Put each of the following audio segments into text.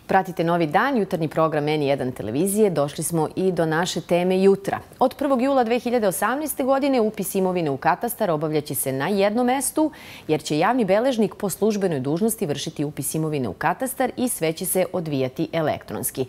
Pratite Novi dan, jutarnji program N1 televizije. Došli smo i do naše teme jutra. Od 1. jula 2018. godine upis imovine u katastar obavljaće se na jednom mestu, jer će javni beležnik po službenoj dužnosti vršiti upis imovine u katastar i sve će se odvijati elektronski.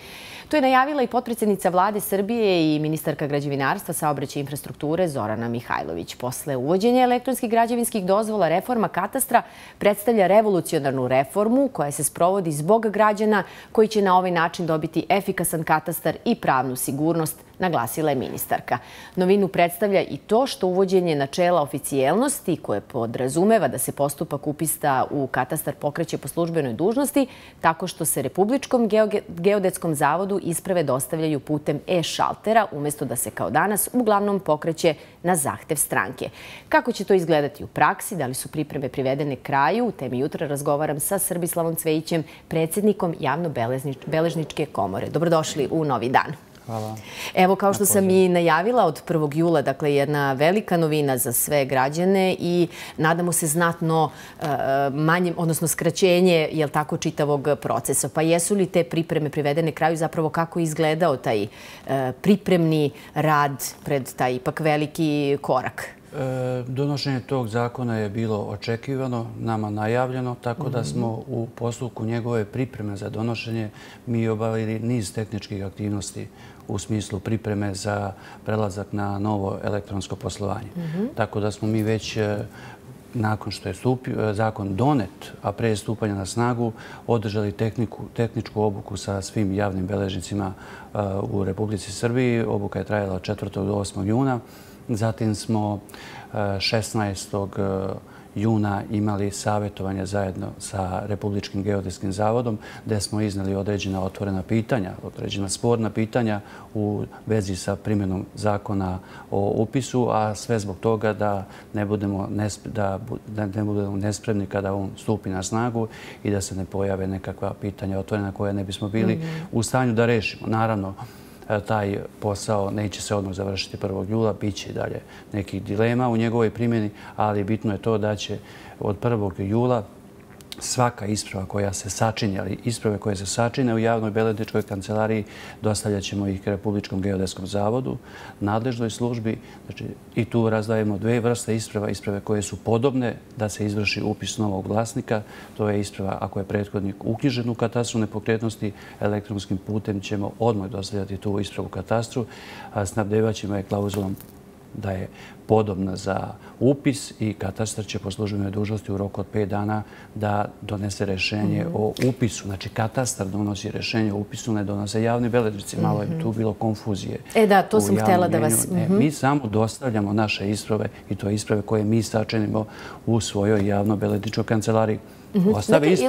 To je najavila i potpredsjednica Vlade Srbije i ministarka građevinarstva, saobraćaja i infrastrukture Zorana Mihajlović. Posle uvođenja elektronskih građevinskih dozvola, reforma katastra predstavlja revolucionarnu reformu koja se sprovodi zbog građana koji će na ovaj način dobiti efikasan katastar i pravnu sigurnost, naglasila je ministarka. Novinu predstavlja i to što uvođenje načela oficijelnosti koje podrazumeva da se postupak upisa u katastar pokreće po službenoj dužnosti tako što se Republičkom geodetskom zavodu isprave dostavljaju putem e-šaltera umjesto da se kao danas uglavnom pokreće na zahtev stranke. Kako će to izgledati u praksi, da li su pripreme privedene kraju, u temi jutra razgovaram sa Srbislavom Cvejićem, predsjednikom Javno-beležničke komore. Dobrodošli u Novi dan. Hvala. Evo, kao što sam i najavila, od 1. jula, dakle, jedna velika novina za sve građane i nadamo se znatno manjem, odnosno skraćenje, jel tako, čitavog procesa. Pa jesu li te pripreme privedene kraju, zapravo kako je izgledao taj pripremni rad pred taj ipak veliki korak? Donošenje tog zakona je bilo očekivano, nama najavljeno, tako da smo u postupku njegove pripreme za donošenje mi obavili niz tehničkih aktivnosti u smislu pripreme za prelazak na novo elektronsko poslovanje. Tako da smo mi već nakon što je zakon donet, a pre stupanja na snagu, održali tehničku obuku sa svim javnim beležnicima u Republici Srbiji. Obuka je trajala od 4. do 8. juna. Zatim smo 16. juna imali savjetovanje zajedno sa Republičkim geodetskim zavodom gdje smo iznali određena otvorena pitanja, određena sporna pitanja u vezi sa primjenom zakona o upisu, a sve zbog toga da ne budemo nespremni kada on stupi na snagu i da se ne pojave nekakva pitanja otvorena koja ne bismo bili u stanju da rešimo. Naravno, taj posao neće se odmah završiti 1. jula, bit će i dalje nekih dilema u njegovoj primjeni, ali bitno je to da će od 1. jula svaka isprava koja se sačini, ali isprave koje se sačine u javnoj beležničkoj kancelariji dostavljat ćemo ih Republičkom geodetskom zavodu, nadležnoj službi. Znači, i tu razdajemo dve vrste isprava. Isprave koje su podobne da se izvrši upis novog vlasnika. To je isprava ako je prethodnik uknjižen u katastru nepokretnosti. Elektronskim putem ćemo odmah dostavljati tu ispravu katastru. Snabdevat ćemo je klauzulom da je podobna za upis i katastar će po službenoj dužnosti u roku od 5 dana da donese rješenje o upisu. Znači, katastar donosi rješenje o upisu, ne donose javni beležnici. Malo je tu bilo konfuzije. Da, to sam htjela da vas... Mi samo dostavljamo naše isprave i to isprave koje mi sačinimo u svojoj javno-beležničkoj kancelariji.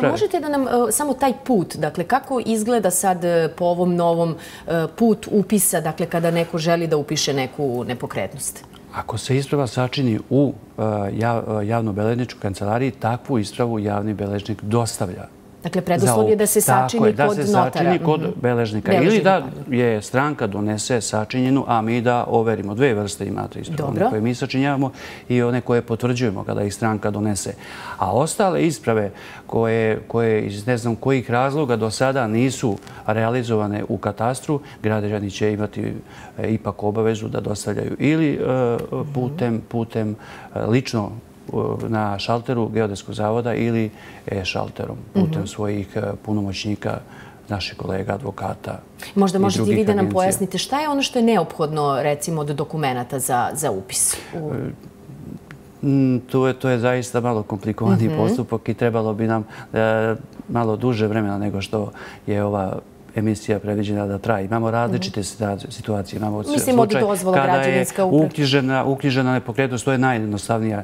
Možete da nam samo taj put, dakle, kako izgleda sad po ovom novom put upisa, dakle, kada neko želi da upiše neku nepokretnost? Ako se isprava sačini u javno-beležničkoj kancelariji, takvu ispravu javni beležnik dostavlja. Dakle, preduslov je da se sačini kod notara. Da se sačini kod beležnika. Ili da je stranka donese sačinjenu, a mi da overimo. Dve vrste imate isprave. One koje mi sačinjavamo i one koje potvrđujemo kada ih stranka donese. A ostale isprave koje iz ne znam kojih razloga do sada nisu realizovane u katastru, građani će imati ipak obavezu da dostavljaju ili putem lično na šalteru geodetskog zavoda ili e-šalterom putem svojih punomoćnika, naših kolega, advokata. Možda možete i vi da nam pojasnite šta je ono što je neophodno, recimo, od dokumenta za upis? To je zaista malo komplikovani postupak i trebalo bi nam malo duže vremena nego što je ova emisija predviđena da traje. Imamo različite situacije. Imamo slučaj kada je uknjižena nepokretnost, to je najjednostavnija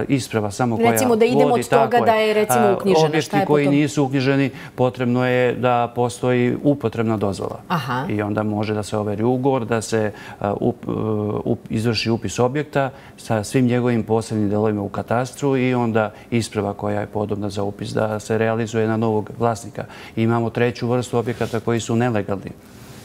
isprava samo koja vodi. Recimo da idemo od toga da je recimo uknjižena. Objekti koji nisu uknjiženi, potrebno je da postoji upotrebna dozvola. I onda može da se overi ugovor, da se izvrši upis objekta sa svim njegovim posebnim delovima u katastru i onda isprava koja je podobna za upis da se realizuje na novog vlasnika. Imamo treću vrstu objekata koji su nelegalni.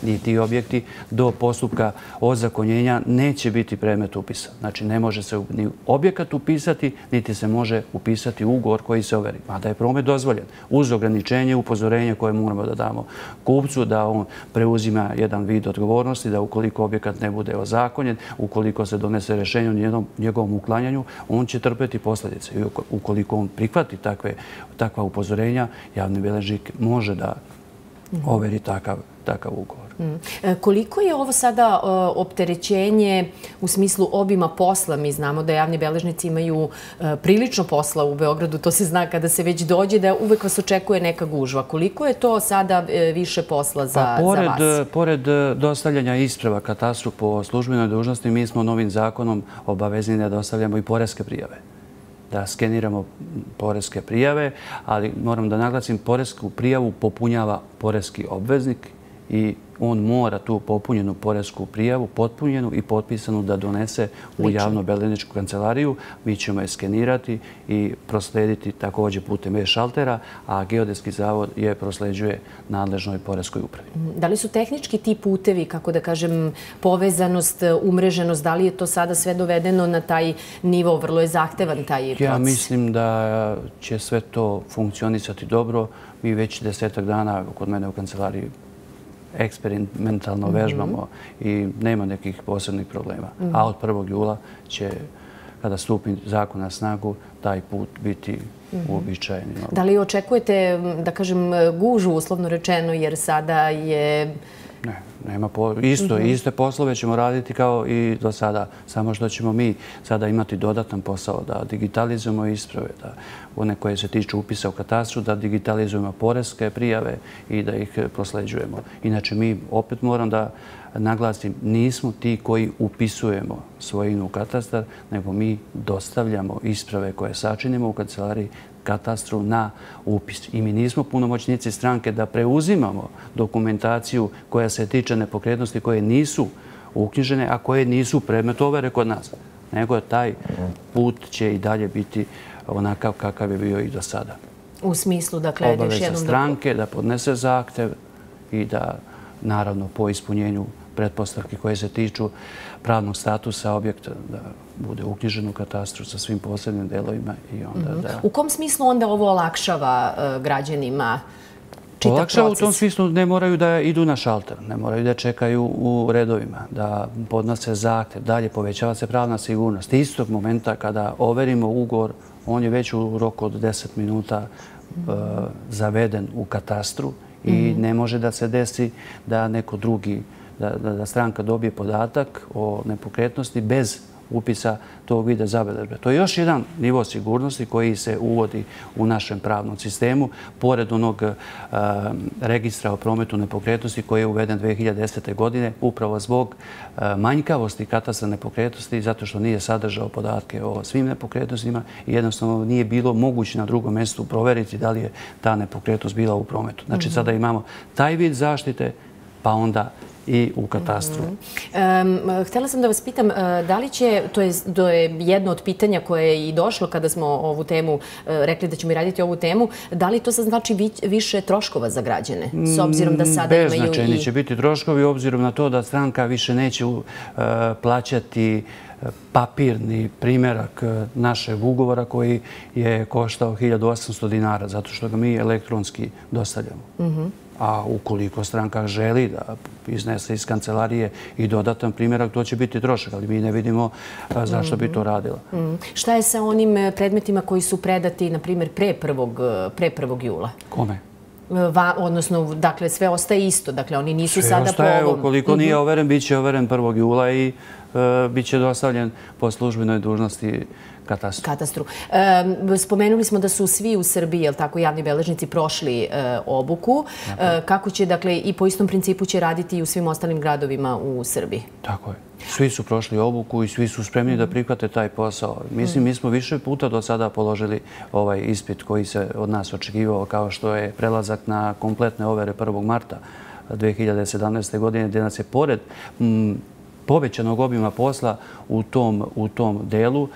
ni ti objekti do postupka ozakonjenja neće biti predmet upisa. Znači, ne može se ni objekat upisati, niti se može upisati ugovor koji se overi. Mada je promet dozvoljen uz ograničenje, upozorenje koje moramo da damo kupcu, da on preuzima jedan vid odgovornosti, da ukoliko objekat ne bude ozakonjen, ukoliko se donese rješenje o njegovom uklanjanju, on će trpeti posljedice. I ukoliko on prihvati takva upozorenja, javni beležnik može da overi takav ugovor. Koliko je ovo sada opterećenje u smislu obima posla? Mi znamo da javni beležnici imaju prilično posla u Beogradu, to se zna kada se već dođe, da uvek vas očekuje neka gužva. Koliko je to sada više posla za vas? Pored dostavljanja isprava katastru po službenoj dužnosti, mi smo novim zakonom obavezni da dostavljamo i poreske prijave. Da skeniramo poreske prijave, ali moram da naglasim, poresku prijavu popunjava poreski obveznik i on mora tu popunjenu poresku prijavu, potpunjenu i potpisanu da donese u javno-beležničku kancelariju. Mi ćemo je skenirati i proslediti također putem e-šaltera, a Geodetski zavod je prosleđuje nadležnoj poreskoj upravi. Da li su tehnički ti putevi, kako da kažem, povezanost, umreženost, da li je to sada sve dovedeno na taj nivo? Vrlo je zahtevan taj proces. Ja mislim da će sve to funkcionisati dobro. Mi već 10 dana kod mene u kancelariji eksperimentalno vežbamo i nema nekih posebnih problema. A od 1. jula će, kada stupi zakon na snagu, taj put biti uobičajeni. Da li očekujete, da kažem, gužu, uslovno rečeno, jer sada je... Ne, nema iste poslove ćemo raditi kao i do sada. Samo što ćemo mi sada imati dodatan posao da digitalizujemo isprave, da one koje se tiču upisa u katastru, da digitalizujemo poreske prijave i da ih prosleđujemo. Inače, mi opet moram da naglasim, nismo ti koji upisujemo svojinu u katastar, nego mi dostavljamo isprave koje sačinimo u kancelariji katastru na upis. I mi nismo punomoćnici stranke da preuzimamo dokumentaciju koja se tiče nepokretnosti koje nisu uknjižene, a koje nisu predmet overe kod nas. Nego taj put će i dalje biti onakav kakav je bio i do sada. U smislu, dakle, još jednom... Obaveza stranke da podnese zahtev i da, naravno, po ispunjenju pretpostavki koje se tiču pravnog statusa objekta, da bude uknjižen u katastru sa svim posebnim delovima i onda da... U kom smislu onda ovo olakšava građanima čitav proces? Olakšava u tom smislu, ne moraju da idu na šalter, ne moraju da čekaju u redovima, da podnose zahtev, dalje povećava se pravna sigurnost. Istog momenta kada overimo ugovor, on je već u roku od 10 minuta zaveden u katastru i ne može da se desi da neko drugi, da stranka dobije podatak o nepokretnosti bez upisa tog vida zabeležbe. To je još jedan nivo sigurnosti koji se uvodi u našem pravnom sistemu, pored onog registra o prometu nepokretnosti koji je uveden 2010. godine upravo zbog manjkavosti katastra nepokretnosti, zato što nije sadržao podatke o svim nepokretnostima i jednostavno nije bilo moguće na drugom mjestu proveriti da li je ta nepokretnost bila u prometu. Znači, sada imamo taj vid zaštite, pa onda i u katastru. Htjela sam da vas pitam, da li će, to je jedno od pitanja koje je i došlo kada smo ovu temu, rekli da ćemo i raditi ovu temu, da li to sad znači više troškova za građane, s obzirom da sada imaju i... Beznačajni će biti troškovi, obzirom na to da stranka više neće plaćati papirni primjerak našeg ugovora koji je koštao 1800 dinara, zato što ga mi elektronski dostavljamo. A ukoliko stranka želi da iznese iz kancelarije i dodatan primjerak, to će biti trošak, ali mi ne vidimo zašto bi to radila. Šta je sa onim predmetima koji su predati, na primjer, pre 1. jula? Kome? Odnosno, dakle, sve ostaje isto. Dakle, oni nisu sada po ovom... Sve ostaje, ukoliko nije overen, bit će overen 1. jula i bit će dostavljen po službenoj dužnosti katastru. Spomenuli smo da su svi u Srbiji, jel tako, javni beležnici prošli obuku. Kako će, dakle, i po istom principu će raditi i u svim ostalim gradovima u Srbiji? Tako je. Svi su prošli obuku i svi su spremni da prihvate taj posao. Mislim, mi smo više puta do sada položili ovaj ispit koji se od nas očekivao, kao što je prelazak na kompletne overe 1. marta 2017. godine, gdje nas je pored povećanog obima posla u tom delu.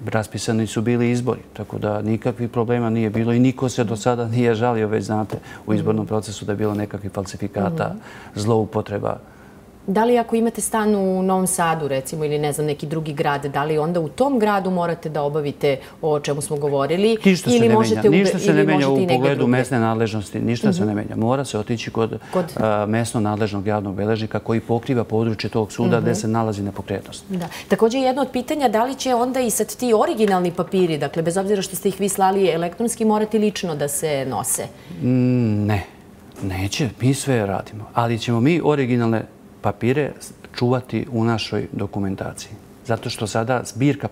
Raspisani su bili izbori, tako da nikakvih problema nije bilo i niko se do sada nije žalio, već znate, u izbornom procesu da je bilo nekakvih falsifikata, zloupotreba. Da li ako imate stan u Novom Sadu, recimo, ili ne znam, neki drugi grad, da li onda u tom gradu morate da obavite o čemu smo govorili? Ništa se ne menja. Ništa se ne menja u pogledu mesne nadležnosti. Ništa se ne menja. Mora se otići kod mesno nadležnog javnog beležnika koji pokriva područje tog suda gde se nalazi nepokretnost. Također jedno od pitanja, da li će onda i sad ti originalni papiri, dakle, bez obzira što ste ih vi slali elektronski, morati lično da se nose? Ne. Neće. Mi sve radimo. Ali ćemo mi originalne papire čuvati u našoj dokumentaciji. Zato što sada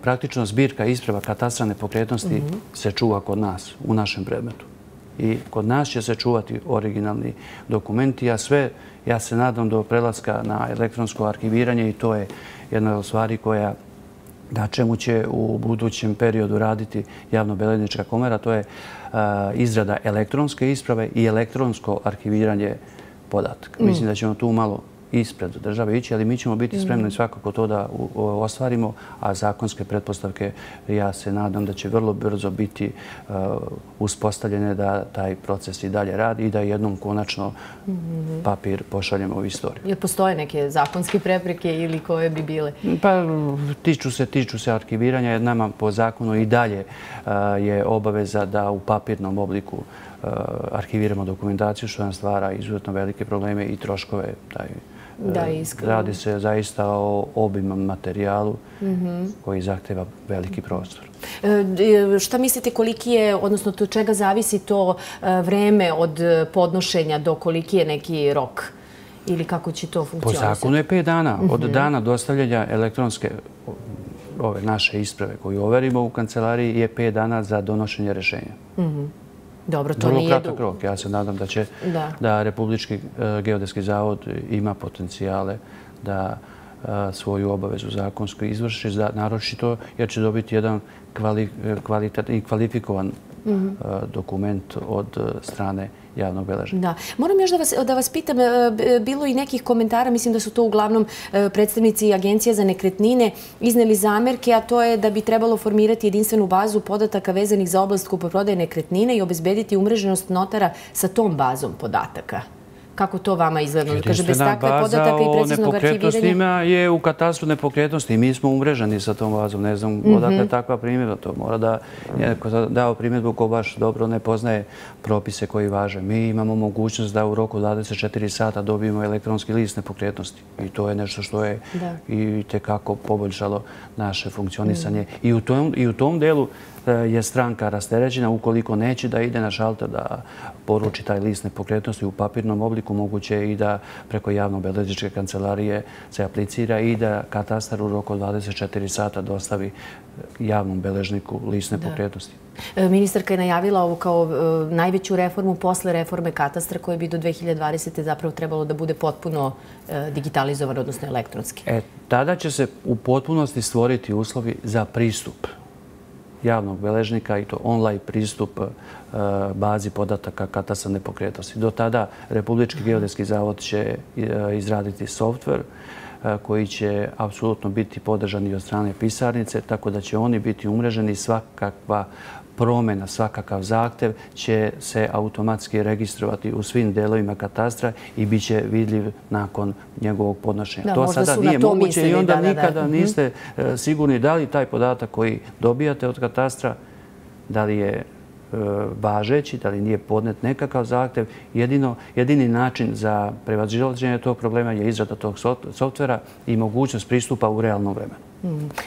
praktično zbirka isprava katastra nepokretnosti se čuva kod nas, u našem predmetu. I kod nas će se čuvati originalni dokumenti, a sve, ja se nadam, do prelaska na elektronsko arhiviranje i to je jedna od stvari na čemu će u budućem periodu raditi Javnobeležnička komora, to je izrada elektronske isprave i elektronsko arhiviranje podataka. Mislim da ćemo tu malo ispred države ići, ali mi ćemo biti spremni svakako to da ostvarimo, a zakonske pretpostavke, ja se nadam da će vrlo brzo biti uspostavljene da taj proces i dalje radi i da jednom konačno papir pošaljemo u istoriju. Jel postoje neke zakonske prepreke ili koje bi bile? Pa tiču se arhiviranja, jer nama po zakonu i dalje je obaveza da u papirnom obliku arhiviramo dokumentaciju, što nam stvara izuzetno velike probleme i troškove. Radi se zaista o obimnom materijalu koji zahteva veliki prostor. Šta mislite koliki je, odnosno od čega zavisi to vreme od podnošenja do koliki je neki rok? Ili kako će to funkcionisati? Po zakonu je 5 dana. Od dana dostavljanja elektronske ove naše isprave koju overimo u kancelariji je 5 dana za donošenje rešenja. Dobro, to nije dugo. Vrlo kratak rok. Ja se nadam da Republički geodetski zavod ima potencijale da svoju obavezu zakonsku izvrši, naročito jer će dobiti jedan kvalitetan i kvalifikovan dokument od strane javnog beležnika. Moram još da vas pitam, bilo i nekih komentara, mislim da su to uglavnom predstavnici Agencija za nekretnine izneli zamerke, a to je da bi trebalo formirati jedinstvenu bazu podataka vezanih za oblast kupoprodaje nekretnine i obezbediti umreženost notara sa tom bazom podataka. Kako to vama izgleda? Kaže, bez takve podataka i preciznog arhiviranja? Nepokretnostima je u katastru nepokretnosti. Mi smo umreženi sa tom bazom. Ne znam odakle takva primjedba. To mora da je dao primjedbu ko baš dobro ne poznaje propise koji važe. Mi imamo mogućnost da u roku 24 sata dobijemo elektronski list nepokretnosti. I to je nešto što je i tekako poboljšalo naše funkcionisanje. I u tom delu je stranka rasterećena ukoliko neće da ide na šalter da poruči taj list nepokretnosti u papirnom obliku, moguće je i da preko javno-beležničke kancelarije se aplicira i da katastar u roku 24 sata dostavi javnom beležniku list nepokretnosti. Ministarka je najavila ovo kao najveću reformu posle reforme katastra koje bi do 2020. zapravo trebalo da bude potpuno digitalizovan, odnosno elektronski. Tada će se u potpunosti stvoriti uslovi za pristup javnog beležnika i to online pristup bazi podataka katastra nepokretnosti. Do tada Republički geodetski zavod će izraditi softver koji će apsolutno biti podržan i od strane pisarnice, tako da će oni biti umreženi. Svakakva promjena, svakakav zahtev će se automatski registrovati u svim delovima katastra i bit će vidljiv nakon njegovog podnošenja. To sada nije moguće i onda nikada niste sigurni da li taj podatak koji dobijate od katastra, da li je važeći, da li nije podnet nekakav zahtev. Jedini način za prevazilaženje tog problema je izrada tog softvera i mogućnost pristupa u realnom vremenu.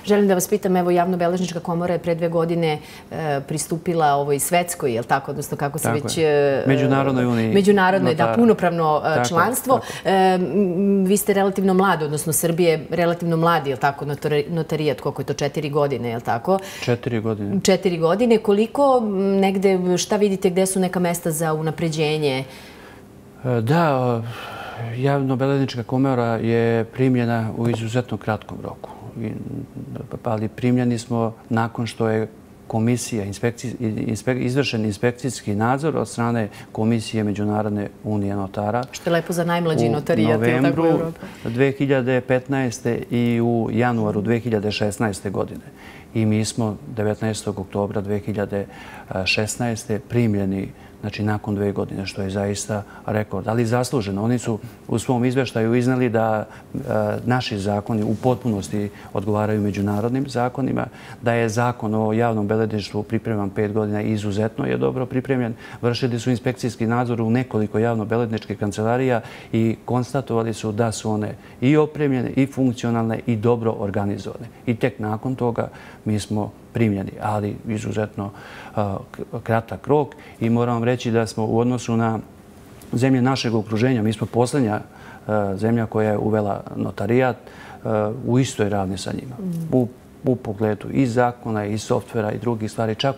Želim da vas pitam, evo, Javno-beležnička komora je pre 2 godine pristupila ovoj svetskoj, je li tako, odnosno kako se već... Međunarodnoj uniji. Međunarodnoj, da, punopravno članstvo. Vi ste relativno mladi, odnosno Srbije relativno mladi, je li tako, notarijat, koliko je to, 4 godine, je li tako? 4 godine. 4 godine. Koliko negde, šta vidite, gde su neka mesta za unapređenje? Da, Javno-beležnička komora je primljena u izuzetno kratkom roku. Ali primljeni smo nakon što je komisija, izvršen inspekcijski nadzor od strane Komisije Međunarodne unije notara. Što je lepo za najmlađi notarijat. U novembru 2015. i u januaru 2016. godine. I mi smo 19. oktobra 2016. primljeni, znači nakon 2 godine, što je zaista rekord, ali zasluženo. Oni su u svom izveštaju iznali da naši zakoni u potpunosti odgovaraju međunarodnim zakonima, da je zakon o javnom beležništvu pripreman 5 godina i izuzetno je dobro pripremljen. Vršili su inspekcijski nadzor u nekoliko javno-beležničkih kancelarija i konstatovali su da su one i opremljene, i funkcionalne, i dobro organizovane. I tek nakon toga mi smo primljeni, ali izuzetno kratak rok i moram vam reći da smo u odnosu na zemlje našeg okruženja, mi smo posljednja zemlja koja je uvela notarijat u istoj ravni sa njima. U pogledu i zakona, i softvera, i drugih stvari. Čak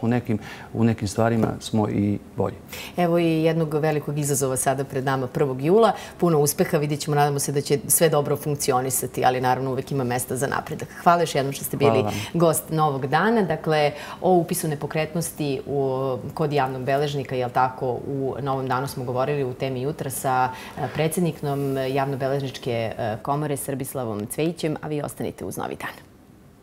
u nekim stvarima smo i bolji. Evo i jednog velikog izazova sada pred nama 1. jula. Puno uspeha, vidjet ćemo, nadamo se da će sve dobro funkcionisati, ali naravno uvek ima mesta za napredak. Hvala još jednom što ste bili gost Novog dana. Dakle, o upisu nepokretnosti kod javnog beležnika, jel tako, u Novom danu smo govorili u temi jutra sa predsjednikom Javno-beležničke komore Srbislavom Cvejićem, a vi ostanite uz Novi dan.